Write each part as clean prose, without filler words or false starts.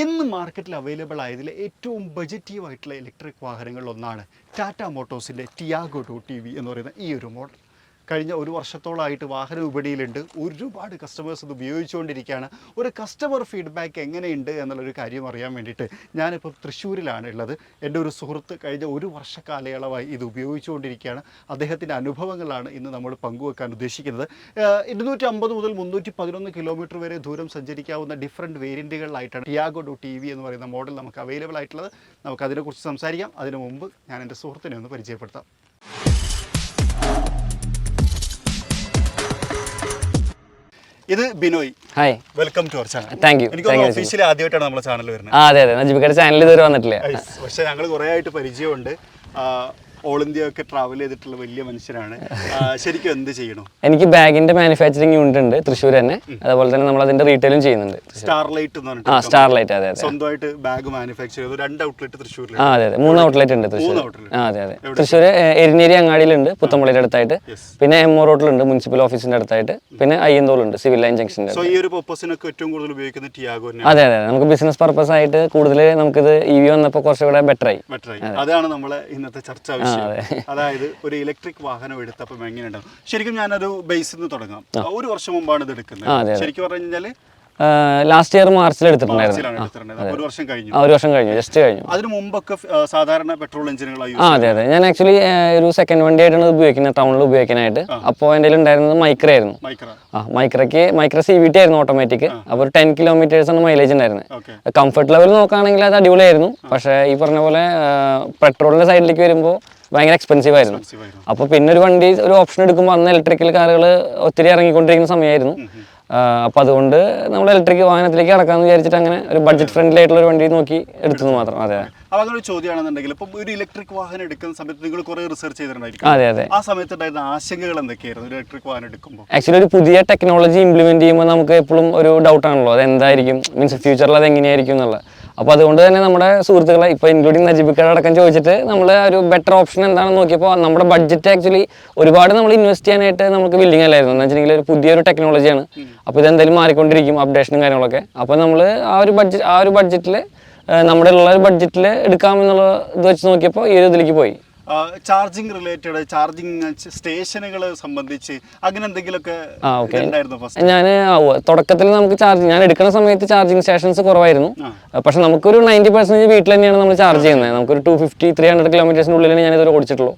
ഇന്ന് മാർക്കറ്റിൽ അവൈലബിൾ ആയതിൽ ഏറ്റവും ബജറ്റീവ് ആയിട്ടുള്ള ഇലക്ട്രിക് വാഹനങ്ങളിലൊന്നാണ് ടാറ്റ മോട്ടോഴ്സിൻ്റെ ടിയാഗോ 2TV എന്ന് പറയുന്ന ഈ ഒരു മോഡൽ. കഴിഞ്ഞ ഒരു വർഷത്തോളമായിട്ട് വാഹന വിപണിയിലുണ്ട്. ഒരുപാട് കസ്റ്റമേഴ്സ് ഇത് ഉപയോഗിച്ചുകൊണ്ടിരിക്കുകയാണ്. ഒരു കസ്റ്റമർ ഫീഡ്ബാക്ക് എങ്ങനെയുണ്ട് എന്നുള്ളൊരു കാര്യം അറിയാൻ വേണ്ടിയിട്ട് ഞാനിപ്പോൾ തൃശ്ശൂരിലാണ് ഉള്ളത്. എൻ്റെ ഒരു സുഹൃത്ത് കഴിഞ്ഞ ഒരു വർഷക്കാലയളവായി ഇത് ഉപയോഗിച്ചുകൊണ്ടിരിക്കുകയാണ്. അദ്ദേഹത്തിൻ്റെ അനുഭവങ്ങളാണ് ഇന്ന് നമ്മൾ പങ്കുവെക്കാൻ ഉദ്ദേശിക്കുന്നത്. 250 മുതൽ 311 കിലോമീറ്റർ വരെ ദൂരം സഞ്ചരിക്കാവുന്ന ഡിഫറെൻറ്റ് വേരിയൻറ്റുകളിലായിട്ടാണ് ടിയാഗോ 2TV എന്ന് പറയുന്ന മോഡൽ നമുക്ക് അവൈലബിൾ ആയിട്ടുള്ളത്. നമുക്കതിനെക്കുറിച്ച് സംസാരിക്കാം. അതിനു മുമ്പ് ഞാൻ എൻ്റെ സുഹൃത്തിനെ ഒന്ന് പരിചയപ്പെടുത്താം. ഇത് Binoy. Hi, welcome to our channel. Thank you. എനിക്ക് ഒഫീഷ്യലി ആദ്യമായിട്ടാണ് നമ്മുടെ ചാനൽ വരുന്നത്. അതെ അതെ, നജീബിക്കയുടെ ചാനൽ ഇതുവരെ വന്നിട്ടില്ല. പക്ഷെ ഞങ്ങൾ കുറേ ആയിട്ട് പരിചയമുണ്ട്. ഓൾ ഇന്ത്യ ഒക്കെ ട്രാവൽ ചെയ്തിട്ടുള്ള വലിയ മനുഷ്യനാണ്. ശരിക്കും എന്ത് ചെയ്യണോ? എനിക്ക് ബാഗിന്റെ മാനുഫാക്ചറിങ് യൂണിറ്റ് ഉണ്ട് തൃശ്ശൂർ തന്നെ. അതുപോലെ തന്നെ നമ്മൾ അതിന്റെ റീറ്റെയിലും ചെയ്യുന്നുണ്ട്. സ്റ്റാർലൈറ്റ് എന്ന് പറഞ്ഞിട്ട്. സ്റ്റാർലൈറ്റ്, അതെ അതെ. സ്വന്തമായിട്ട് ബാഗ് മാനുഫാക്ചർ ചെയ്തു. 2 ഔട്ട്ലെറ്റ് തൃശ്ശൂരിൽ. അതെ അതെ, 3 ഔട്ട്ലെറ്റ് ഉണ്ട് തൃശ്ശൂർ. അതെ അതെ, തൃശ്ശൂർ എരിഞ്ഞേരി അങ്ങാടിയിലുണ്ട്, പുത്തമ്പള്ളിയുടെ അടുത്തായിട്ട്. പിന്നെ എം ഒ റോഡിലുണ്ട്, മുനിസിപ്പൽ ഓഫീസിന്റെ അടുത്തായിട്ട്. പിന്നെ അയ്യന്തോളുണ്ട്, സിവിൽ ലൈൻ ജംഗ്ഷനിൽ. സോ ഈ ഒരു പർപ്പസിനൊക്കെ ഏറ്റവും കൂടുതൽ ഉപയോഗിക്കുന്ന ടിയാഗോ. അതെ അതെ, നമുക്ക് ബിസിനസ് പർപ്പസ് ആയിട്ട് കൂടുതൽ നമുക്കിത് EV വന്നപ്പോൾ കുറച്ചുകൂടെ ബെറ്റർ ആയി. അതാണ് നമ്മളെ ഇന്നത്തെ ചർച്ചാ വിഷയം. അതായത് ഒരു ഇലക്ട്രിക് വാഹനം എടുത്തപ്പോൾ എങ്ങനെയുണ്ടാവും? ശരിക്കും ഞാനൊരു ബേസിൽ നിന്ന് തുടങ്ങാം. ഒരു വർഷം മുമ്പാണ് ഇത് എടുക്കുന്നത്. ശരിക്കും പറഞ്ഞു കഴിഞ്ഞാൽ ലാസ്റ്റ് ഇയർ മാർച്ചിൽ എടുത്തിട്ടുണ്ടായിരുന്നു. ഒരു വർഷം കഴിഞ്ഞു, ജസ്റ്റ് കഴിഞ്ഞു. അതിന് മുമ്പൊക്കെ സാധാരണ പെട്രോൾ എഞ്ചിനുകളായി. അതെ അതെ, ഞാൻ ആക്ച്വലി ഒരു സെക്കൻഡ് വണ്ടി ആയിട്ടാണ് ഉപയോഗിക്കുന്നത്, ടൗണിൽ ഉപയോഗിക്കാനായിട്ട്. അപ്പോൾ എൻ്റെ ഉണ്ടായിരുന്നത് മൈക്ര ആയിരുന്നു. മൈക്ര CVT ആയിരുന്നു, ഓട്ടോമാറ്റിക്. അപ്പോൾ ഒരു 10 കിലോമീറ്റേഴ്സ് ആണ് മൈലേജ് ഉണ്ടായിരുന്നത്. കംഫർട്ട് ലെവൽ നോക്കുകയാണെങ്കിൽ അത് അടിപൊളിയായിരുന്നു. പക്ഷേ ഈ പറഞ്ഞ പോലെ പെട്രോളിന്റെ സൈഡിലേക്ക് വരുമ്പോൾ ഭയങ്കര എക്സ്പെൻസീവ് ആയിരുന്നു. അപ്പോൾ പിന്നെ ഒരു വണ്ടി ഒരു ഓപ്ഷൻ എടുക്കുമ്പോൾ അന്ന് ഇലക്ട്രിക്കൽ കാറുകൾ ഒത്തിരി ഇറങ്ങിക്കൊണ്ടിരിക്കുന്ന സമയമായിരുന്നു. അപ്പോൾ അതുകൊണ്ട് നമ്മൾ ഇലക്ട്രിക് വാഹനത്തിലേക്ക് കടക്കാമെന്ന് വിചാരിച്ചിട്ട് അങ്ങനെ ഒരു ബഡ്ജറ്റ് ഫ്രണ്ട്ലി ആയിട്ടുള്ള ഒരു വണ്ടി നോക്കി എടുത്തത് മാത്രം. അതെ. അപ്പോൾ അതൊരു ചോദ്യമാണെന്നുണ്ടെങ്കിൽ ഇപ്പം ഒരു ഇലക്ട്രിക് വാഹനം എടുക്കുന്ന സമയത്ത് നിങ്ങൾ കുറേ റിസർച്ച് ചെയ്തിട്ടുണ്ടായിരിക്കും. അതെ അതെ. ആ സമയത്ത് ഉണ്ടായിരുന്ന ആശങ്കകൾ എന്തൊക്കെയായിരുന്നു ഒരു ഇലക്ട്രിക് വാഹനം എടുക്കുമ്പോൾ? ആക്ച്വലി ഒരു പുതിയ ടെക്നോളജി ഇംപ്ലിമെന്റ് ചെയ്യുമ്പോൾ നമുക്ക് എപ്പോഴും ഒരു ഡൗട്ട് ആണല്ലോ, അത് എന്തായിരിക്കും, മീൻസ് ഫ്യൂച്ചറിൽ അത് എങ്ങനെയായിരിക്കും എന്നുള്ളത്. അപ്പോൾ അതുകൊണ്ട് തന്നെ നമ്മുടെ സുഹൃത്തുക്കളെ ഇപ്പോൾ ഇൻക്ലൂഡിങ് നജീബിക്കയുടെ അടക്കം ചോദിച്ചിട്ട് നമ്മൾ ഒരു ബെറ്റർ ഓപ്ഷൻ എന്താണെന്ന് നോക്കിയപ്പോൾ നമ്മുടെ ബഡ്ജറ്റ് ആക്ച്വലി ഒരുപാട് നമ്മൾ ഇൻവെസ്റ്റ് ചെയ്യാനായിട്ട് നമുക്ക് വില്ലിങ് അല്ലായിരുന്നു. എന്ന് വെച്ചിട്ടുണ്ടെങ്കിൽ ഒരു പുതിയൊരു ടെക്നോളജിയാണ്. അപ്പോൾ ഇതെന്തായാലും മാറിക്കൊണ്ടിരിക്കും, അപ്ഡേഷനും കാര്യങ്ങളൊക്കെ. അപ്പോൾ നമ്മൾ ആ ഒരു ബഡ്ജറ്റിൽ നമ്മുടെ ഉള്ള ഒരു ബഡ്ജറ്റിൽ എടുക്കാമെന്നുള്ള ഇത് വെച്ച് നോക്കിയപ്പോൾ ഈ ഒരു ഇതിലേക്ക് പോയി. ചാർജിങ് റിലേറ്റഡ്, ചാർജിങ് സ്റ്റേഷനുകളെ സംബന്ധിച്ച് അങ്ങനെ എന്തെങ്കിലുമൊക്കെ ഉണ്ടായിരുന്നു? ഞാൻ തുടക്കത്തിൽ നമുക്ക് ഞാൻ എടുക്കുന്ന സമയത്ത് ചാർജിങ് സ്റ്റേഷൻസ് കുറവായിരുന്നു. പക്ഷെ നമുക്കൊരു 90% വീട്ടിൽ തന്നെയാണ് നമ്മൾ ചാർജ് ചെയ്യുന്നത്. നമുക്കൊരു 250-300 കിലോമീറ്റേഴ്സിനുള്ളിലാണ് ഞാനിതൊരു ഓടിച്ചിട്ടുള്ളൂ.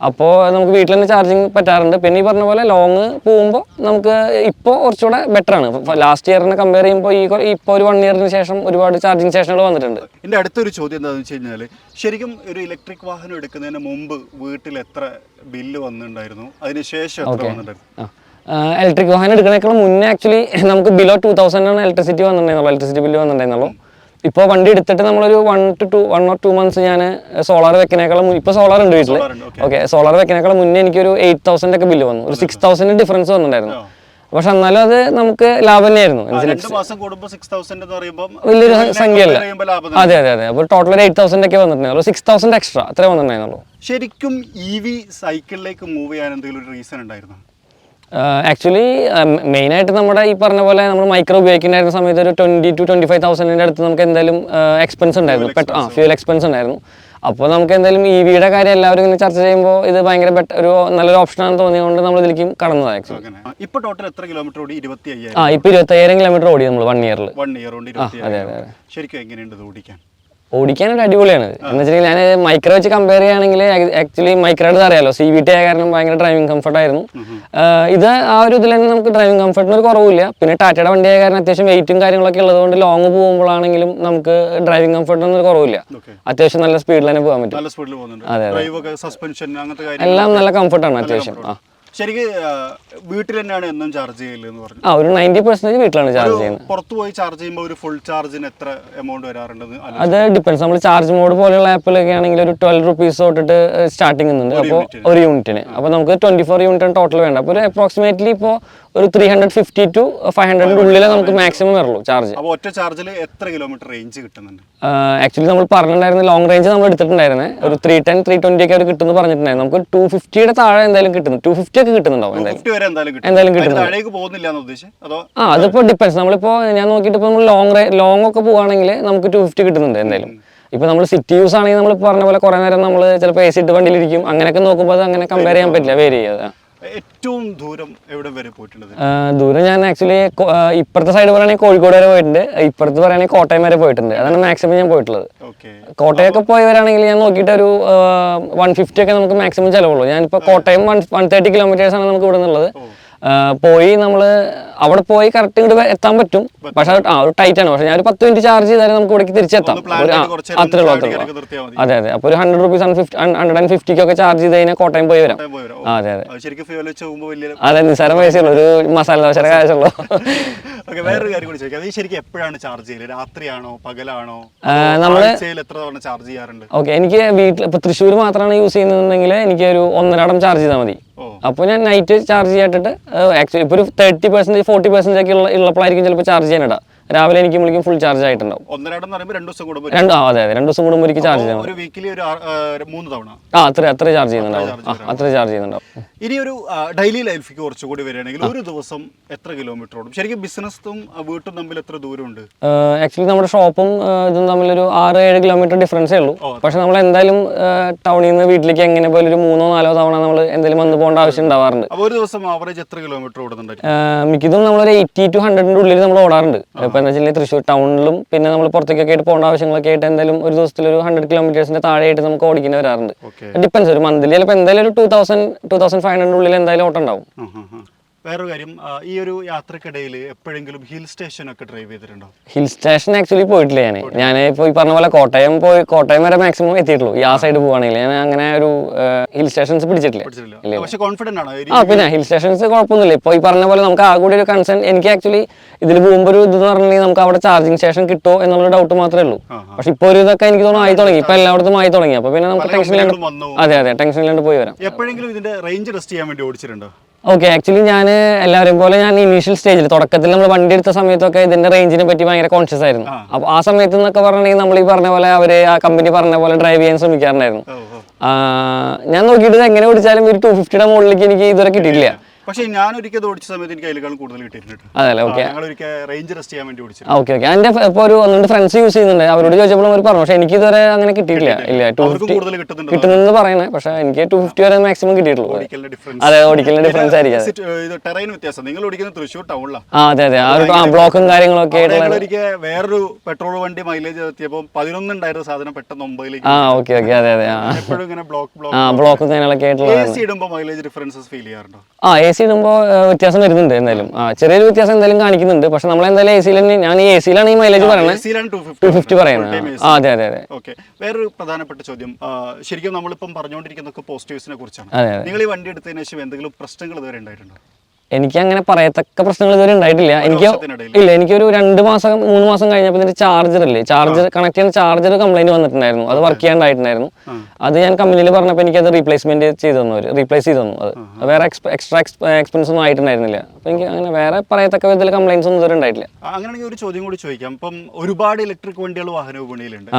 അപ്പോൾ നമുക്ക് വീട്ടിൽ തന്നെ ചാർജിങ് പറ്റാറുണ്ട്. പിന്നെ ഈ പറഞ്ഞ പോലെ ലോങ് പോകുമ്പോൾ നമുക്ക് ഇപ്പോൾ കുറച്ചുകൂടെ ബെറ്റർ ആണ്. ലാസ്റ്റ് ഇയറിനെ കമ്പയർ ചെയ്യുമ്പോൾ ഇപ്പോൾ ഒരു 1 ഇയറിന് ശേഷം ഒരുപാട് ചാർജിങ് സ്റ്റേഷനുകൾ വന്നിട്ടുണ്ട്. എൻ്റെ അടുത്തൊരു ചോദ്യം എന്താണെന്ന് വെച്ച് കഴിഞ്ഞാൽ, ശരിക്കും ഒരു ഇലക്ട്രിക് വാഹനം എടുക്കുന്നതിന് മുമ്പ് വീട്ടിൽ എത്ര ബില്ല് വന്നിട്ടുണ്ടായിരുന്നു, അതിനുശേഷം എത്ര വന്നിട്ടുണ്ടായിരുന്നു? ഇലക്ട്രിക് വാഹനം എടുക്കുന്നതിനേക്കാൾ മുന്നേ ആക്ച്വലി നമുക്ക് ബിലോ 2000 ആണ് ഇലക്ട്രിസിറ്റി ബില്ല് വന്നിട്ടുണ്ടായിരുന്നുള്ളൂ. ഇപ്പോൾ വണ്ടി എടുത്തിട്ട് നമ്മളൊരു 1 or 2 months ഞാൻ സോളാർ വെക്കുന്നേക്കാളും, ഇപ്പോൾ സോളാർ ഉണ്ട് വീട്ടിൽ. ഓക്കെ, സോളാർ വെക്കുന്നേക്കാളും മുന്നേ എനിക്കൊരു 8000 ഒക്കെ ബില്ല് വന്നു. ഒരു 6000 ഡിഫറൻസ് വന്നിട്ടുണ്ടായിരുന്നു. പക്ഷെ എന്നാലും അത് നമുക്ക് ലാഭം തന്നെയായിരുന്നു. വലിയൊരു സംഖ്യയല്ല. അതെ അതെ അതെ. അപ്പോൾ ടോട്ടൽ ഒരു 8000 ഒക്കെ വന്നിട്ടുണ്ടായിരുന്നു. 6000 എക്സ്ട്രാ അത്രേ വന്നിട്ടുണ്ടായിരുന്നുള്ളൂ. ശരിക്കും EV സൈക്കിളിലേക്ക് മൂവ് ചെയ്യാൻ എന്തെങ്കിലും ഒരു റീസൺ ഉണ്ടായിരുന്നു? ആക്ച്വലി മെയിനായിട്ട് നമ്മുടെ ഈ പറഞ്ഞ പോലെ നമ്മൾ മൈക്രോ ഉപയോഗിക്കുന്ന സമയത്ത് ഒരു 20,000-25,000 അടുത്ത് നമുക്ക് എന്തായാലും എക്സ്പെൻസ് ഉണ്ടായിരുന്നു, ഫ്യൂൽ എക്സ്പെൻസ് ഉണ്ടായിരുന്നു. അപ്പോൾ നമുക്ക് എന്തായാലും EVയുടെ കാര്യം എല്ലാവരും ഇങ്ങനെ ചർച്ച ചെയ്യുമ്പോൾ ഇത് ഭയങ്കര ഒരു നല്ലൊരു ഓപ്ഷനാണെന്ന് തോന്നിയതുകൊണ്ട് നമ്മൾ ഇതിലേക്കും കടന്നതാണ്. ആക്ച്വലി ഇപ്പോൾ ടോട്ടൽ എത്ര കിലോമീറ്റർ ഓടി? 25,000. ഇപ്പോൾ 25,000 കിലോമീറ്റർ ഓടി നമ്മൾ 1 ഇയറിൽ. 1 ഇയർ കൊണ്ട് 25,000. അതെ അതെ. ശരിക്കും എങ്ങനെയുണ്ട് ഓടിക്കാൻ? ഓടിക്കാനൊരു അടിപൊളിയാണ്. എന്ന് വെച്ചിട്ടുണ്ടെങ്കിൽ ഞാൻ മൈക്രോ വെച്ച് കമ്പയർ ചെയ്യുകയാണെങ്കിൽ ആക്ച്വലി മൈക്രോയുടെ അറിയാലോ, CVT ആയ കാരണം ഭയങ്കര ഡ്രൈവിംഗ് കംഫർട്ട് ആയിരുന്നു. ഇത് ആ ഒരു ഇതിൽ തന്നെ നമുക്ക് ഡ്രൈവിംഗ് കംഫർട്ടിന് ഒരു കുറവില്ല. പിന്നെ ടാറ്റയുടെ വണ്ടി ആയ കാരണം അത്യാവശ്യം വെയിറ്റും കാര്യങ്ങളൊക്കെ ഉള്ളതുകൊണ്ട് ലോങ് പോകുമ്പോഴാണെങ്കിലും നമുക്ക് ഡ്രൈവിംഗ് കംഫർട്ടിനൊന്നും ഒരു കുറവില്ല. അത്യാവശ്യം നല്ല സ്പീഡിൽ തന്നെ പോകാൻ പറ്റും. അതെ അതെ, എല്ലാം നല്ല കംഫർട്ടാണ് അത്യാവശ്യം. ശരിക്കും വീട്ടിൽ തന്നെയാണ് എന്നും ചാർജ് ചെയ്യലെന്ന് പറഞ്ഞു. ഒരു 90% വീട്ടിലാണ് ചാർജ് ചെയ്യുന്നത്. പുറത്ത് പോയി ചാർജ് ചെയ്യുമ്പോൾ ഒരു ഫുൾ ചാർജിന് എത്ര എമൗണ്ട് വരാറുണ്ടെന്ന്? അത് ഡിപ്പെൻസ്. നമ്മൾ ചാർജ് മോഡ് പോലെയുള്ള ആപ്പിലൊക്കെ ആണെങ്കിൽ ഒരു 12 rupees തൊട്ടിട്ട് സ്റ്റാർട്ടിംഗ് ഉണ്ട്. അപ്പോൾ ഒരു യൂണിറ്റിന്. അപ്പോൾ നമുക്ക് 24 യൂണിറ്റാണ് ടോട്ടൽ വേണ്ട. അപ്പോൾ ഒരു അപ്രോക്സിമേറ്റ്ലി ഇപ്പോൾ ഒരു 350 to 500 ഉള്ളിൽ നമുക്ക് മാക്സിമം വരുള്ളൂ ചാർജ്. അപ്പോൾ ഒറ്റ ചാർജിൽ എത്ര കിലോമീറ്റർ റേഞ്ച് കിട്ടുന്നുണ്ട്? ആക്ച്വലി നമ്മൾ പറഞ്ഞിട്ടുണ്ടായിരുന്ന ലോങ് റേഞ്ച് നമ്മൾ എടുത്തിട്ടുണ്ടായിരുന്നത് ഒരു 310, 320 ഒക്കെ കിട്ടുമെന്ന് പറഞ്ഞിട്ടുണ്ടായിരുന്നു. നമുക്ക് 250യുടെ താഴെ എന്തായാലും കിട്ടുന്നു, 250 ഒക്കെ കിട്ടുന്നുണ്ടാവും എന്തായാലും കിട്ടുന്നു. അതിപ്പോൾ ഡിപ്പെൻസ്. നമ്മളിപ്പോൾ ഞാൻ നോക്കിയിട്ട് ഇപ്പോൾ ലോങ് ഒക്കെ പോവുകയാണെങ്കിൽ നമുക്ക് 250 കിട്ടുന്നുണ്ട് എന്തായാലും. ഇപ്പോൾ നമ്മൾ സിറ്റി യൂസ് ആണെങ്കിൽ നമ്മൾ പറഞ്ഞ പോലെ കുറേ നേരം നമ്മൾ ചിലപ്പോൾ AC ഇട്ട് വണ്ടിയിലിരിക്കും, അങ്ങനെയൊക്കെ നോക്കുമ്പോൾ അത് അങ്ങനെ കമ്പയർ ചെയ്യാൻ പറ്റില്ല, വേരി ചെയ്യാതെ. ഏറ്റവും ദൂരം എവിടെ വരെ പോയിട്ടുണ്ട്? ദൂരം ഞാൻ ആക്ച്വലി ഇപ്പുറത്തെ സൈഡ് പറയുകയാണെങ്കിൽ കോഴിക്കോട് വരെ പോയിട്ടുണ്ട്, ഇപ്പുറത്ത് പറയുകയാണെങ്കിൽ കോട്ടയം വരെ പോയിട്ടുണ്ട്. അതാണ് മാക്സിമം ഞാൻ പോയിട്ടുള്ളത്. കോട്ടയമൊക്കെ പോയവരാണെങ്കിൽ ഞാൻ നോക്കിയിട്ട് ഒരു 150 ഒക്കെ നമുക്ക് മാക്സിമം ചിലവുള്ളൂ. ഞാനിപ്പോൾ കോട്ടയം 130 കിലോമീറ്റേഴ്സ് ആണ് നമുക്ക് ഇവിടെ നിന്നുള്ളത്. പോയി നമ്മൾ അവിടെ പോയി കറക്റ്റ് ഇങ്ങോട്ട് എത്താൻ പറ്റും, പക്ഷെ ഒരു ടൈറ്റ് ആണ്. പക്ഷെ ഞാൻ ഒരു 10 മിനിറ്റ് ചാർജ് ചെയ്താലും നമുക്ക് ഇവിടേക്ക് തിരിച്ചെത്താം. അത്രേ ഉള്ളൂ. അതെ അതെ. അപ്പോൾ ഒരു 100 രൂപീസ് 150 ഒക്കെ ചാർജ് ചെയ്ത് കഴിഞ്ഞാൽ കോട്ടയം പോയി വരാം. അതെ അതെ അതെ, നിസ്സാരം പൈസയുള്ളൂ, ഒരു മസാല ദോശയുടെ കാശുള്ളൂ. വേറൊരു കാര്യം കൂടി ചോദിക്കാം, ശരിക്കും എപ്പോഴാണ് ചാർജ് ചെയ്യല്? രാത്രിയാണോ പകലാണോ? എത്ര തവണ ചാർജ് ചെയ്യാറുണ്ട്? ഓക്കെ, എനിക്ക് വീട്ടിൽ ഇപ്പോൾ തൃശ്ശൂർ മാത്രമാണ് യൂസ് ചെയ്യുന്നതെങ്കിൽ എനിക്ക് ഒരു 1.5 ചാർജ് ചെയ്താൽ മതി. അപ്പോൾ ഞാൻ നൈറ്റ് ചാർജ് ചെയ്തിട്ട് ആക്ച്വലി ഇപ്പോൾ ഒരു 30%, 40% ഒക്കെ ഉള്ളപ്പോഴായിരിക്കും ചിലപ്പോൾ ചാർജ് ചെയ്യാനിടാം. രാവിലെ എനിക്ക് വിളിക്കും ഫുൾ ചാർജ് ആയിട്ടുണ്ടാവും. അതെ അതെ, 2 ദിവസം കൂടുമ്പോൾ എനിക്ക് ചാർജ് ചെയ്യണം. അത്ര ചാർജ് ചെയ്യുന്നുണ്ടാവും. ഇനി ഒരു ഡെയിലി ലൈഫിക്ക് കുറച്ചുകൂടി വരികയാണെങ്കിൽ ഒരു ദിവസം എത്ര കിലോമീറ്റർ ഓടും? ശരിക്കും ബിസിനസ്സും വീട്ടും തമ്മിൽ എത്ര ദൂരമുണ്ട്? ആക്ച്വലി നമ്മുടെ ഷോപ്പും ഇതും തമ്മിലൊരു 6-7 കിലോമീറ്റർ ഡിഫറൻസേ ഉള്ളൂ. പക്ഷെ നമ്മൾ എന്തായാലും ടൗണിൽ നിന്ന് വീട്ടിലേക്ക് എങ്ങനെ പോലെ ഒരു 3-4 തവണ നമ്മൾ എന്തെങ്കിലും വന്ന് പോകേണ്ട ആവശ്യം ഉണ്ടാവാറുണ്ട്. ഒരു ദിവസം ആവറേജ് എത്ര കിലോമീറ്റർ ഓടുന്നുണ്ട്? മിക്കതും നമ്മളൊരു 80 to 100 ഉള്ളിൽ നമ്മൾ ഓടാറുണ്ട്. ഇപ്പം എന്താ വെച്ചാൽ തൃശ്ശൂർ ടൗണിലും പിന്നെ നമ്മൾ പുറത്തേക്കൊക്കെ ആയിട്ട് പോകേണ്ട ആവശ്യങ്ങളൊക്കെ ആയിട്ട് എന്തായാലും ഒരു ദിവസത്തിൽ ഒരു 100 കിലോമീറ്റേഴ്സിന്റെ താഴെയായിട്ട് നമുക്ക് ഓടിക്കേണ്ടി വരാറുണ്ട്. ഡിപ്പെൻസ്, ഒരു മന്ത്ലി ചിലപ്പോൾ എന്തായാലും ഒരു 2,500 ഉള്ളിൽ എന്തായാലും ഓട്ടമുണ്ടാവും. വേറൊരു കാര്യം, ഈ ഒരു യാത്രക്കിടയിൽ എപ്പോഴെങ്കിലും ഹിൽ സ്റ്റേഷൻ ഒക്കെ ഡ്രൈവ് ചെയ്തിട്ടുണ്ടോ? ഹിൽ സ്റ്റേഷൻ ആക്ച്വലി പോയിട്ടില്ല. ഞാൻ ഇപ്പോൾ ഈ പറഞ്ഞ പോലെ കോട്ടയം വരെ മാക്സിമം എത്തിയിട്ടുള്ളൂ. ഈ സൈഡ് പോവുകയാണെങ്കിൽ ഞാൻ അങ്ങനെ ഒരു ഹിൽ സ്റ്റേഷൻസ് പിടിച്ചിട്ടില്ല. പിന്നെ ഹിൽ സ്റ്റേഷൻസ് കുഴപ്പമൊന്നുമില്ല. ഇപ്പോൾ ഈ പറഞ്ഞ പോലെ നമുക്ക് ആ കൂടി ഒരു കൺസേൺ എനിക്ക് ആക്ച്വലി ഇതിൽ പോകുമ്പോൾ ഒരു ഇതെന്ന് പറഞ്ഞിട്ടുണ്ടെങ്കിൽ നമുക്ക് അവിടെ ചാർജിങ് സ്റ്റേഷൻ കിട്ടുമോ എന്നുള്ളൊരു ഡൗട്ട് മാത്രമേ ഉള്ളൂ. പക്ഷെ ഇപ്പോൾ ഒരു ഇതൊക്കെ എനിക്ക് തോന്നുന്നു ആയി തുടങ്ങി, ഇപ്പോൾ എല്ലായിടത്തും ആയി തുടങ്ങി. അപ്പോൾ പിന്നെ നമുക്ക് ടെൻഷനില്ലാണ്ട്, അതെ അതെ, ടെൻഷനില്ലാണ്ട് പോയി വരാം. എപ്പോഴെങ്കിലും ഇതിന്റെ റേഞ്ച് ടെസ്റ്റ് ചെയ്യാൻ വേണ്ടി ഓടിച്ചിട്ടുണ്ടോ? ഓക്കെ, ആക്ച്വലി ഞാൻ എല്ലാവരെയും പോലെ ഞാൻ ഇനീഷ്യൽ സ്റ്റേജിൽ തുടക്കത്തിൽ നമ്മൾ വണ്ടി എടുത്ത സമയത്തൊക്കെ ഇതിന്റെ റേഞ്ചിനെ പറ്റി ഭയങ്കര കോൺഷ്യസ് ആയിരുന്നു. അപ്പോൾ ആ സമയത്ത് എന്നൊക്കെ പറഞ്ഞിട്ടുണ്ടെങ്കിൽ നമ്മൾ ഈ പറഞ്ഞ പോലെ അവർ ആ കമ്പനി പറഞ്ഞ പോലെ ഡ്രൈവ് ചെയ്യാൻ ശ്രമിക്കാറുണ്ടായിരുന്നു. ഞാൻ നോക്കിയിട്ട് എങ്ങനെ ഓടിച്ചാലും ഒരു 250യുടെ മുകളിലേക്ക് എനിക്ക് ഇതുവരെ കിട്ടിയിട്ടില്ല. പക്ഷേ ഞാൻ ഒരിക്കൽ ഓടിച്ച സമയത്ത് എനിക്ക് അതിലേക്കാൾ കൂടുതൽ കിട്ടിയിട്ടുണ്ട്. അതല്ലേ, ഓക്കെ. റേഞ്ച് ടെസ്റ്റ് ചെയ്യാൻ വേണ്ടി ഓടിച്ചു. Okay okay. എൻ്റെ ഇപ്പോൾ ഒരു 1-2 ഫ്രണ്ട്സ് യൂസ് ചെയ്യുന്നുണ്ട്, അവരോട് ചോദിച്ചപ്പോൾ അവർ പറഞ്ഞു. പക്ഷേ എനിക്ക് ഇതുവരെ അങ്ങനെ കിട്ടിയിട്ടില്ല. ഇല്ല, 250 കിട്ടുന്നെന്ന് പറയുന്നത്. പക്ഷേ എനിക്ക് 250 വരെ മാക്സിമം കിട്ടിയിട്ടുള്ളൂ. അതെ, ഓടിക്കലിന്റെ ഡിഫറൻസ് ആയിരിക്കും. അതെ അതെ, ആ ബ്ലോക്കും കാര്യങ്ങളൊക്കെ ആയിട്ടുള്ള. വേറൊരു പെട്രോൾ വണ്ടി മൈലേജ് എത്തിയപ്പോൾ 11 ഉണ്ടായിരുന്ന സാധനം പെട്ടെന്ന് 9. ഓക്കെ ഓക്കെ, അതെ അതെ. ബ്ലോക്കും കാര്യങ്ങളൊക്കെ ആയിട്ടുള്ള. AC ഇടുമ്പോൾ മൈലേജ് ഡിഫറൻസസ് ഫീൽ ചെയ്യാറുണ്ടോ? AC ഇടുമ്പോൾ വ്യത്യാസം വരുന്നുണ്ട് എന്തായാലും. ചെറിയൊരു വ്യത്യാസം എന്തായാലും കാണിക്കുന്നുണ്ട്. പക്ഷെ നമ്മൾ എന്തായാലും AC തന്നെ, ഞാൻ ഈ AC-ലാണ് ഈ മൈലേജ് പറയുന്നത്, 250 പറയുന്നത്. അതെ അതെ അതെ. ഓക്കെ, വേറൊരു പ്രധാനപ്പെട്ട ചോദ്യം, ശരിക്കും നമ്മളിപ്പം പറഞ്ഞുകൊണ്ടിരിക്കുന്നതൊക്കെ പോസിറ്റീവ്സിനെ കുറിച്ചാണ്. നിങ്ങൾ ഈ വണ്ടി എടുത്തതിന് ശേഷം എന്തെങ്കിലും പ്രശ്നങ്ങൾ ഇതുവരെ ഉണ്ടായിട്ടുണ്ടോ? എനിക്ക് അങ്ങനെ പറയത്തക്ക പ്രശ്നങ്ങൾ ഇതുവരെ ഉണ്ടായിട്ടില്ല. എനിക്കൊരു 2 മാസം 3 മാസം കഴിഞ്ഞപ്പോൾ ഇതിന്റെ ചാർജർ കണക്ട് ചെയ്യുന്ന ചാർജർ കംപ്ലൈന്റ് വന്നിട്ടുണ്ടായിരുന്നു. അത് വർക്ക് ചെയ്യാണ്ടായിട്ടുണ്ടായിരുന്നു. അത് ഞാൻ കമ്പനിയിൽ പറഞ്ഞപ്പോൾ എനിക്കത് റീപ്ലേസ് ചെയ്ത് തന്നു. അത് വേറെ എക്സ്ട്രാ എക്സ്പെൻസ് ഒന്നും ആയിട്ടുണ്ടായിരുന്നില്ല. അപ്പോൾ എനിക്ക് അങ്ങനെ വേറെ പറയത്തക്ക വിധത്തിൽ കംപ്ലൈൻസ് ഒന്നും ഇതുവരെ ഉണ്ടായിട്ടില്ല. അങ്ങനെയാണെങ്കിൽ ഒരു ചോദ്യം കൂടി ചോദിക്കാം. ഇപ്പം ഒരുപാട് ഇലക്ട്രിക് വണ്ടികൾ വാഹന വിപണിയിലുണ്ട്,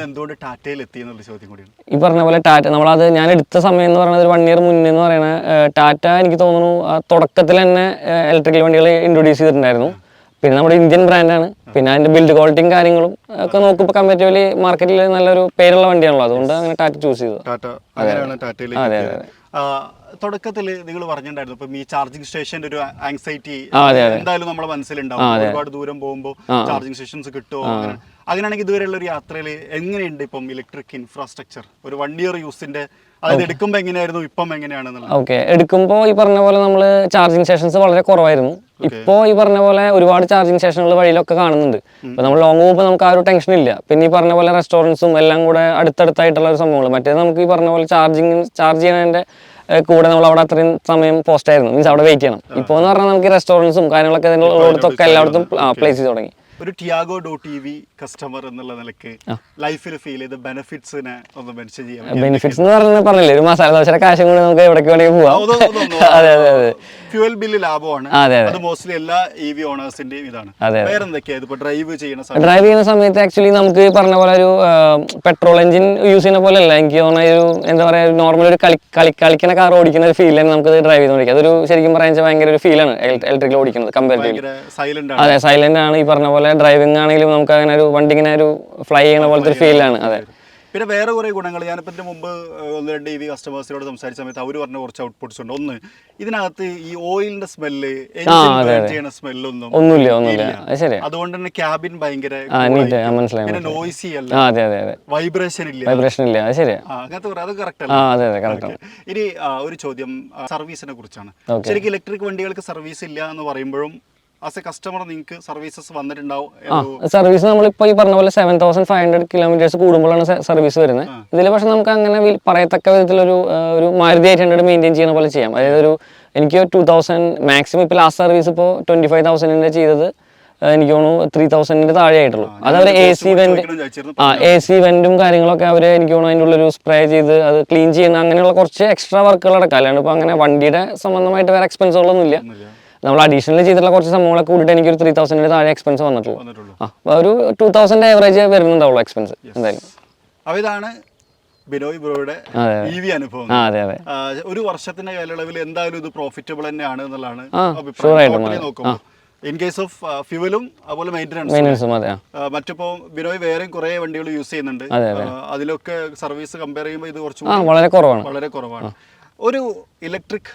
എന്തുകൊണ്ട് ടാറ്റയിൽ എത്തി എന്നുള്ള ചോദ്യം കൂടിയാണ്. ഈ പറഞ്ഞ പോലെ ടാറ്റ, നമ്മളത് ഞാൻ എടുത്ത സമയം എന്ന് പറയുന്നത് ഒരു 1 year മുന്നേ എന്ന് പറയുന്നത് ടാറ്റ എനിക്ക് തോന്നുന്നു തുടക്കത്തിൽ തന്നെ ഇലക്ട്രിക്കൽ വണ്ടികൾ ഇൻട്രൊഡ്യൂസ് ചെയ്തിട്ടുണ്ടായിരുന്നു. പിന്നെ നമ്മുടെ ഇന്ത്യൻ ബ്രാൻഡാണ്. പിന്നെ അതിന്റെ ബിൽഡ് ക്വാളിറ്റിയും കാര്യങ്ങളും ഒക്കെ നോക്കുമ്പോൾ കമ്പാരിറ്റീവ്ലി മാർക്കറ്റിൽ നല്ലൊരു പേരുള്ള വണ്ടിയാണല്ലോ, അതുകൊണ്ട് അങ്ങനെ ടാറ്റ ചൂസ് ചെയ്തത്. അതെ അതെ. തുടക്കത്തിൽ നിങ്ങൾ പറഞ്ഞിട്ടുണ്ടായിരുന്നു ഇപ്പം ഈ ചാർജിങ് സ്റ്റേഷന്റെ ഒരു ആങ്സൈറ്റി എന്തായാലും നമ്മുടെ മനസ്സിലുണ്ടാവും. ഒരുപാട് ദൂരം പോകുമ്പോൾ ചാർജിങ് സ്റ്റേഷൻസ് കിട്ടുമോ? അങ്ങനെയാണെങ്കിൽ ഇതുവരെയുള്ള ഒരു യാത്രയിൽ എങ്ങനെയുണ്ട് ഇപ്പം ഇലക്ട്രിക് ഇൻഫ്രാസ്ട്രക്ചർ ഒരു 1 year യൂസിന്റെ? അതായത് എടുക്കുമ്പോൾ എങ്ങനെയായിരുന്നു, ഇപ്പം എങ്ങനെയാണെന്നുള്ളത്? ഓക്കെ, എടുക്കുമ്പോൾ ഈ പറഞ്ഞ പോലെ നമ്മൾ ചാർജിങ് സ്റ്റേഷൻസ് വളരെ കുറവായിരുന്നു. ഇപ്പോൾ ഈ പറഞ്ഞ പോലെ ഒരുപാട് ചാർജിങ് സ്റ്റേഷനുകൾ വഴിയിലൊക്കെ കാണുന്നുണ്ട്. ഇപ്പോൾ നമ്മൾ ലോങ് പോകുമ്പോൾ നമുക്ക് ആ ഒരു ടെൻഷൻ ഇല്ല. പിന്നെ ഈ പറഞ്ഞ പോലെ റെസ്റ്റോറൻറ്റ്സും എല്ലാം കൂടെ അടുത്തടുത്തായിട്ടുള്ള ഒരു സംഭവങ്ങൾ. മറ്റേത് നമുക്ക് ഈ പറഞ്ഞ പോലെ ചാർജ് ചെയ്യുന്നതിൻ്റെ കൂടെ നമ്മൾ അവിടെ അത്രയും സമയം പോസ്റ്റ് ആയിരുന്നു, മീൻസ് അവിടെ വെയിറ്റ് ചെയ്യണം. ഇപ്പോൾ എന്ന് പറഞ്ഞാൽ നമുക്ക് റെസ്റ്റോറൻറ്റ്സും കാര്യങ്ങളൊക്കെ ഉള്ളിടത്തൊക്കെ എല്ലായിടത്തും പ്ലേസ് ചെയ്ത് തുടങ്ങി. ഒരു Tiago dot E V customer എന്നുള്ള നിലയ്ക്ക് ലൈഫിൽ ഫീൽ ചെയ്ത ബെനിഫിറ്റ്സിനെ ഒന്ന് മെൻഷൻ ചെയ്യാം. ബെനിഫിറ്റ്സ് എന്ന് പറഞ്ഞില്ലേ, ഒരു മസാല ദോശയുടെ കാശും കൊണ്ട് നമുക്ക് എവിടേക്ക് വേണമെങ്കിൽ പോവാം. അതെ അതെ അതെ. ഫ്യൂവൽ ബില്ല് ലാഭമാണ്. അത് മോസ്റ്റ്ലി എല്ലാ ഇ വി ഓണേഴ്സിന്റെയും ഇതാണ്. വേറെ എന്തൊക്കെയാ ഇതിപ്പോ ഡ്രൈവ് ചെയ്യുന്ന സമയത്ത് ആക്ച്വലി നമുക്ക് പറഞ്ഞ പോലെ ഒരു പെട്രോൾ എഞ്ചിൻ യൂസ് ചെയ്യുന്ന പോലെ അല്ല, എനിക്ക് തോന്നുന്ന ഒരു എന്താ പറയാ, നോർമൽ ഒരു കളിക്കുന്ന കാർ ഓടിക്കുന്ന ഒരു ഫീലാണ് നമുക്ക് ഡ്രൈവ് ചെയ്തുകൊണ്ടിരിക്കുക. അതൊരു ശരിക്കും പറയാൻ ഭയങ്കര ഒരു ഫീലാണ് ഇലക്ട്രിക്കൽ ഓടിക്കുന്നത് കമ്പാരിറ്റീവ്ലി. അതെ, സൈലന്റ് ആണ്. ഈ പറഞ്ഞ പോലെ ഡ്രൈവിംഗ് ആണെങ്കിലും നമുക്ക് അങ്ങനെ ഒരു വണ്ടി ഇങ്ങനെ ഒരു ഫ്ലൈ ചെയ്യുന്ന പോലത്തെ ഒരു ഫീലാണ്. അതെ. പിന്നെ വേറെ കുറേ ഗുണങ്ങൾ ഞാനിപ്പോൾ ഇതിന് മുമ്പ് 1-2 EV കസ്റ്റമേഴ്സിനോട് സംസാരിച്ച സമയത്ത് അവർ പറഞ്ഞ കുറച്ച് ഔട്ട്പുട്ട്സ് ഉണ്ട്. ഒന്ന്, ഇതിനകത്ത് ഈ ഓയിലിന്റെ സ്മെല്ല്, ചെയ്യുന്ന സ്മെല്ലൊന്നും ഒന്നുമില്ല. അതുകൊണ്ട് തന്നെ ക്യാബിൻ ഭയങ്കര പിന്നെ നോയ്സി അല്ല, വൈബ്രേഷൻ ഇല്ല. അങ്ങനത്തെ അത് കറക്റ്റ് അല്ല. ഇനി ഒരു ചോദ്യം സർവീസിനെ കുറിച്ചാണ്. ശരിക്കും ഇലക്ട്രിക് വണ്ടികൾക്ക് സർവീസ് ഇല്ല എന്ന് പറയുമ്പോഴും ആസ് എ കസ്റ്റമർ നിങ്ങൾക്ക് സർവീസസ് വന്നിട്ടുണ്ടാവും. സർവീസ് നമ്മളിപ്പോ ഈ പറഞ്ഞ പോലെ 7500 കിലോമീറ്റേഴ്സ് കൂടുമ്പോഴാണ് സർവീസ് വരുന്നത്. ഇതിൽ പക്ഷെ നമുക്ക് അങ്ങനെ പറയത്തക്ക വിധത്തിലൊരു ഒരു മാരുതി 800 മെയിൻറ്റെയിൻ ചെയ്യുന്ന പോലെ ചെയ്യാം. അതായത് ഒരു എനിക്ക് 2000 മാക്സിമം ഇപ്പോൾ ലാസ്റ്റ് സർവീസ് ഇപ്പോൾ 25,000 ചെയ്തത് എനിക്ക് തോന്നുന്നു 3000 താഴെ ആയിട്ടുള്ളൂ. അതവർ എ സി വെന്റും കാര്യങ്ങളൊക്കെ അവർ എനിക്ക് തോന്നുന്നു അതിൻ്റെ ഉള്ളൊരു സ്പ്രേ ചെയ്ത് അത് ക്ലീൻ ചെയ്യുന്ന അങ്ങനെയുള്ള കുറച്ച് എക്സ്ട്രാ വർക്കുകൾ അടക്കാം. അല്ലാണ്ട് ഇപ്പോൾ അങ്ങനെ വണ്ടിയുടെ സംബന്ധമായിട്ട് വേറെ എക്സ്പെൻസുകളൊന്നും ഇല്ല. നമ്മൾ അഡീഷണൽ ചെയ്തിട്ടുള്ള കുറച്ച് സംഭവങ്ങളൊക്കെ കൂടിയിട്ട് എനിക്കൊരു 3000 താഴെ എക്സ്പെൻസ് വന്നിട്ടുള്ളൂ. ഒരു 2000 ആവറേജ് വരുന്നുണ്ടാവുള്ളൂ എക്സ്പെൻസ് എന്തായാലും. അപ്പോൾ ഇതാണ് ബിനോയ് ബ്രോയുടെ EV അനുഭവം. ഒരു വർഷത്തിന്റെ കാലയളവിൽ എന്തായാലും ഇത് പ്രോഫിറ്റബിൾ തന്നെയാണ് എന്നുള്ളതാണ് നോക്കുമ്പോൾ. ഇൻ കേസ് ഓഫ് ഫ്യൂവലും അതുപോലെ മെയിൻ്റനൻസും. മറ്റിപ്പോ ബിനോയ് വേറെയും കുറെ വണ്ടികൾ യൂസ് ചെയ്യുന്നുണ്ട്. അതിലൊക്കെ സർവീസ് കമ്പയർ ചെയ്യുമ്പോൾ ഇത് കുറച്ച് വളരെ കുറവാണ്. ഒരു ഇലക്ട്രിക്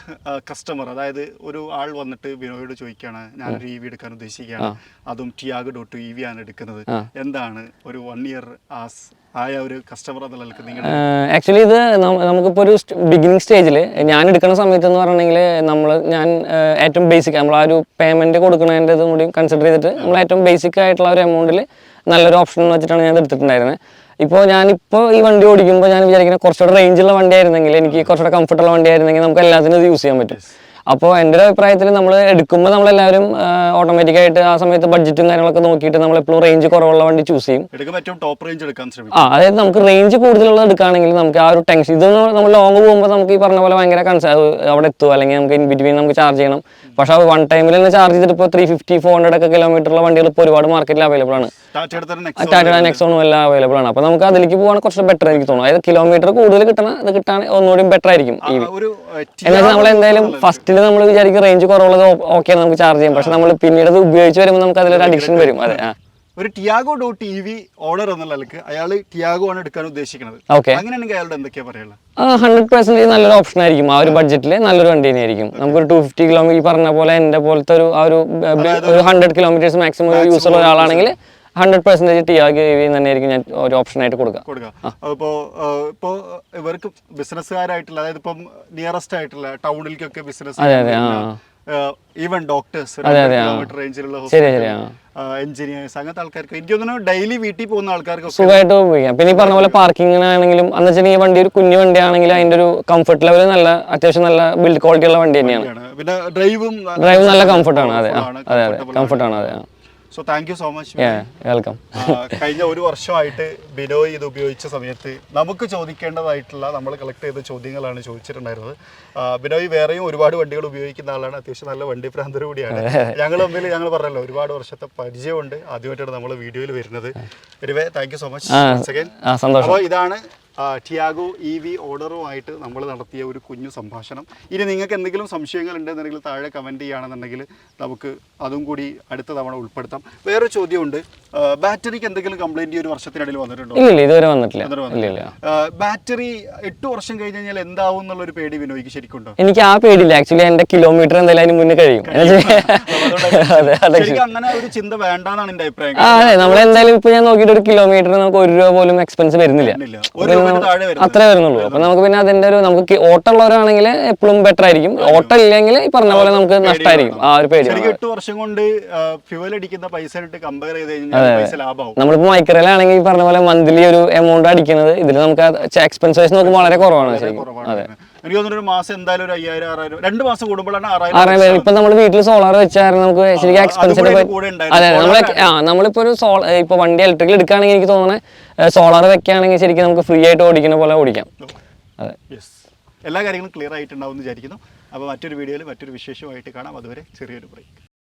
കസ്റ്റമർ, അതായത് ഒരു ആൾ വന്നിട്ട് ബിനോയോട് ചോദിക്കുകയാണ്, ഞാനൊരു EV എടുക്കാൻ ഉദ്ദേശിക്കുകയാണ്, അതും ടിയാഗോ ഡോട്ട് EV ആണ് എടുക്കുന്നത്, എന്താണ് ഒരു 1 year ആയ ഒരു കസ്റ്റമർ എന്ന നിലക്ക് നിങ്ങൾ? ആക്ച്വലി ഇത് നമുക്കിപ്പോൾ ഒരു ബിഗിനിങ് സ്റ്റേജിൽ ഞാൻ എടുക്കുന്ന സമയത്ത് എന്ന് പറഞ്ഞിട്ടുണ്ടെങ്കിൽ ഞാൻ ഏറ്റവും ബേസിക് നമ്മൾ ആ ഒരു പേയ്മെന്റ് കൊടുക്കുന്നതിൻ്റെ ഇതും കൂടി കൺസിഡർ ചെയ്തിട്ട് നമ്മൾ ഏറ്റവും ബേസിക് ആയിട്ടുള്ള ഒരു എമൗണ്ടിൽ നല്ലൊരു ഓപ്ഷൻ എന്ന് വെച്ചിട്ടാണ് ഞാൻ എടുത്തിട്ടുണ്ടായിരുന്നത്. ഇപ്പോൾ ഞാനിപ്പോൾ ഈ വണ്ടി ഓടിക്കുമ്പോൾ ഞാൻ വിചാരിക്കുന്നത് കുറച്ചുകൂടെ റേഞ്ചുള്ള വണ്ടി ആയിരുന്നെങ്കിൽ, എനിക്ക് കുറച്ചുകൂടെ കംഫർട്ടുള്ള വണ്ടി ആയിരുന്നെങ്കിൽ നമുക്ക് എല്ലാത്തിനും ഇത് യൂസ് ചെയ്യാൻ പറ്റും. അപ്പോൾ എൻ്റെ ഒരു അഭിപ്രായത്തിൽ നമ്മൾ എടുക്കുമ്പോൾ നമ്മളെല്ലാവരും ഓട്ടോമാറ്റിക്കായിട്ട് ആ സമയത്ത് ബഡ്ജറ്റും കാര്യങ്ങളൊക്കെ നോക്കിയിട്ട് നമ്മൾ എപ്പോഴും റേഞ്ച് കുറവുള്ള വണ്ടി ചൂസ് ചെയ്യും. അതായത് നമുക്ക് റേഞ്ച് കൂടുതലുള്ളത് എടുക്കുകയാണെങ്കിൽ നമുക്ക് ആ ഒരു ടെൻഷൻ, ഇതൊന്നും നമ്മൾ ലോങ് പോകുമ്പോൾ നമുക്ക് ഈ പറഞ്ഞ പോലെ ഭയങ്കര അവിടെ എത്തുമോ, അല്ലെങ്കിൽ നമുക്ക് ഇൻ ബിറ്റ്വീൻ നമുക്ക് ചാർജ് ചെയ്യണം. പക്ഷേ അത് വൺ ടൈമിൽ തന്നെ ചാർജ് ചെയ്തിട്ട് ഇപ്പോൾ 350-400 ഒക്കെ കിലോമീറ്ററുള്ള വണ്ടികൾ ഇപ്പോൾ ഒരുപാട് മാർക്കറ്റിൽ അവൈലബിൾ ആണ്. ടാറ്റയുടെ നെക്സോണും എല്ലാം അവൈലബിൾ ആണ്. അപ്പോൾ നമുക്ക് അതിലേക്ക് പോകാൻ കുറച്ച് ബെറ്റർ എനിക്ക് തോന്നുന്നു. അതായത് കിലോമീറ്റർ കൂടുതൽ ഇത് കിട്ടാൻ ഒന്നുകൂടി ബെറ്റർ ആയിരിക്കും. എന്നാൽ നമ്മൾ എന്തായാലും ഫസ്റ്റിൽ നമ്മൾ വിചാരിക്കും റേഞ്ച് കുറവുള്ളത് ഓക്കെ നമുക്ക് ചാർജ് ചെയ്യാം. പക്ഷെ നമ്മൾ പിന്നീട് അത് ഉപയോഗിച്ച് വരുമ്പോൾ നമുക്ക് അതിലൊരു അഡിക്ഷൻ വരും. അതെ. ഒരു ടിയാഗോ ഡോട്ട് EV ഓർഡർ എന്നുള്ള നിലക്ക് അയാൾ ടിയാഗോ ആണ് എടുക്കാൻ ഉദ്ദേശിക്കുന്നത്. അങ്ങനെയാണെങ്കിൽ അയാളുടെ എന്തൊക്കെയാ പറയാനുള്ളത്? 100% നല്ലൊരു ഓപ്ഷൻ ആയിരിക്കും. ആ ഒരു ബഡ്ജറ്റിൽ നല്ലൊരു വണ്ടി തന്നെയായിരിക്കും. നമുക്കൊരു 250 കിലോമീറ്റർ ഈ പറഞ്ഞ പോലെ എൻ്റെ പോലത്തെ ഒരു 100 കിലോമീറ്റേഴ്സ് മാക്സിമം യൂസ് ഉള്ള ഒരാളാണെങ്കിൽ 100% ടിയാഗോ EV തന്നെയായിരിക്കും ഞാൻ ഒരു ഓപ്ഷൻ ആയിട്ട് കൊടുക്കുക. ഇപ്പോൾ ഇവർക്ക് ബിസിനസ്സുകാരായിട്ടുള്ള, അതായത് ഇപ്പം നിയറസ്റ്റ് ആയിട്ടുള്ള ടൗണിലേക്കൊക്കെ ബിസിനസ്, ഈവൻ ഡോക്ടേഴ്സ്, കിലോമീറ്റർ റേഞ്ചിലുള്ള എഞ്ചിനീയേഴ്സ്, അങ്ങനത്തെ ആൾക്കാർക്ക് എനിക്ക് തോന്നുന്നു ഡെയിലി വീട്ടിൽ പോകുന്ന ആൾക്കാർക്ക് സുഖമായിട്ട് ഉപയോഗിക്കാം. പിന്നെ ഈ പറഞ്ഞ പോലെ പാർക്കിങ്ങിനാണെങ്കിലും എന്ന് വെച്ചാൽ ഈ വണ്ടി ഒരു കുഞ്ഞു വണ്ടി ആണെങ്കിൽ അതിന്റെ ഒരു കംഫർട്ട് ലെവൽ നല്ല അത്യാവശ്യം നല്ല ബിൽഡ് ക്വാളിറ്റി ഉള്ള വണ്ടി തന്നെയാണ്. പിന്നെ ഡ്രൈവ് നല്ല കംഫർട്ടാണ്. അതെ കംഫർട്ടാണ്. അതെ. So thank you so much. Welcome. കഴിഞ്ഞ ഒരു വർഷമായിട്ട് ബിനോയ് ഇത് ഉപയോഗിച്ച സമയത്ത് നമുക്ക് ചോദിക്കേണ്ടതായിട്ടുള്ള നമ്മൾ കളക്ട് ചെയ്ത ചോദ്യങ്ങളാണ് ചോദിച്ചിട്ടുണ്ടായിരുന്നത്. ബിനോയ് വേറെയും ഒരുപാട് വണ്ടികൾ ഉപയോഗിക്കുന്ന ആളാണ്, അത്യാവശ്യം നല്ല വണ്ടി ഭ്രാന്തർ കൂടിയാണ്. ഞങ്ങൾ പറഞ്ഞല്ലോ ഒരുപാട് വർഷത്തെ പരിചയമുണ്ട്. ആദ്യമായിട്ടാണ് നമ്മൾ വീഡിയോയിൽ വരുന്നത്. Anyway thank you so much. അപ്പോൾ ഇതാണ് ടിയാഗോ EV ഓർഡറുമായിട്ട് നമ്മൾ നടത്തിയ ഒരു കുഞ്ഞു സംഭാഷണം. ഇനി നിങ്ങൾക്ക് എന്തെങ്കിലും സംശയങ്ങൾ ഉണ്ടെന്നുണ്ടെങ്കിൽ താഴെ കമൻറ്റ് ചെയ്യുകയാണെന്നുണ്ടെങ്കിൽ നമുക്ക് അതും കൂടി അടുത്ത തവണ ഉൾപ്പെടുത്താം. വേറെ ചോദ്യമുണ്ട്, ബാറ്ററിക്ക് എന്തെങ്കിലും കംപ്ലൈൻറ്റ് ഈ ഒരു വർഷത്തിനിടയിൽ വന്നിട്ടുണ്ടോ? ഇതുവരെ വന്നിട്ടില്ല. ബാറ്ററി 8 വർഷം കഴിഞ്ഞ് കഴിഞ്ഞാൽ എന്താവും എന്നുള്ളൊരു പേടി വിനോയ്ക്ക് ശരിക്കുണ്ടോ? എനിക്ക് ആ പേടിയില്ല. ആക്ച്വലി എൻ്റെ കിലോമീറ്റർ എന്തായാലും അതിന് മുന്നേ കഴിയും. ശരിക്കും അങ്ങനെ ഒരു ചിന്ത വേണ്ടാന്നാണ് എൻ്റെ അഭിപ്രായം. അതെ, നമ്മളെന്തായാലും ഇപ്പൊ ഞാൻ നോക്കിയിട്ട് ഒരു കിലോമീറ്റർ നമുക്ക് 1 രൂപ പോലും എക്സ്പെൻസ് വരുന്നില്ല, അത്രേ വരുന്നുള്ളൂ. അപ്പൊ നമുക്ക് പിന്നെ അതിന്റെ ഒരു നമുക്ക് ഓട്ടം ഉള്ളവരാണെങ്കിൽ എപ്പോഴും ബെറ്റർ ആയിരിക്കും. ഓട്ടം ഇല്ലെങ്കിൽ ഈ പറഞ്ഞ പോലെ നമുക്ക് നഷ്ടമായിരിക്കും. ആ ഒരു പേടി. 8 വർഷം കൊണ്ട് ഫ്യൂവൽ അടിക്കുന്ന പൈസ കമ്പയർ ചെയ്ത് കഴിഞ്ഞാൽ പൈസ ലാഭമാവും. നമ്മളിപ്പോ മൈക്രയിലാണെങ്കിൽ ഈ പറഞ്ഞ പോലെ മന്ത്ലി ഒരു എമൗണ്ട് അടിക്കുന്നത് ഇതിൽ നമുക്ക് എക്സ്പെൻസ് നോക്കുമ്പോൾ വളരെ കുറവാണ് ശരിക്കും. അതെ. എനിക്ക് തോന്നുന്നു ഒരു മാസം എന്തായാലും ഒരു 5000 6000 2 മാസം കൂടുമ്പോഴാണ് 6000 6000. ഇപ്പൊ നമ്മൾ വീട്ടിൽ സോളാർ വെച്ചാൽ നമുക്ക് ശരിക്കും എക്സ്പെൻസിന് അതെ നമ്മളിപ്പോ ഒരു ഇപ്പൊ വണ്ടി ഇലക്ട്രിക്കൽ എടുക്കുകയാണെങ്കിൽ എനിക്ക് തോന്നുന്നത് സോളാർ വെക്കുകയാണെങ്കിൽ ശരിക്കും നമുക്ക് ഫ്രീ ആയിട്ട് ഓടിക്കുന്ന പോലെ ഓടിക്കാം. അതെ, എല്ലാ കാര്യങ്ങളും ക്ലിയർ ആയിട്ടുണ്ടാവും എന്ന് വിചാരിക്കുന്നു. അപ്പോൾ മറ്റൊരു വീഡിയോയിൽ മറ്റൊരു വിശേഷമായിട്ട് കാണാം. അതുവരെ ചെറിയൊരു ബ്രേക്ക്.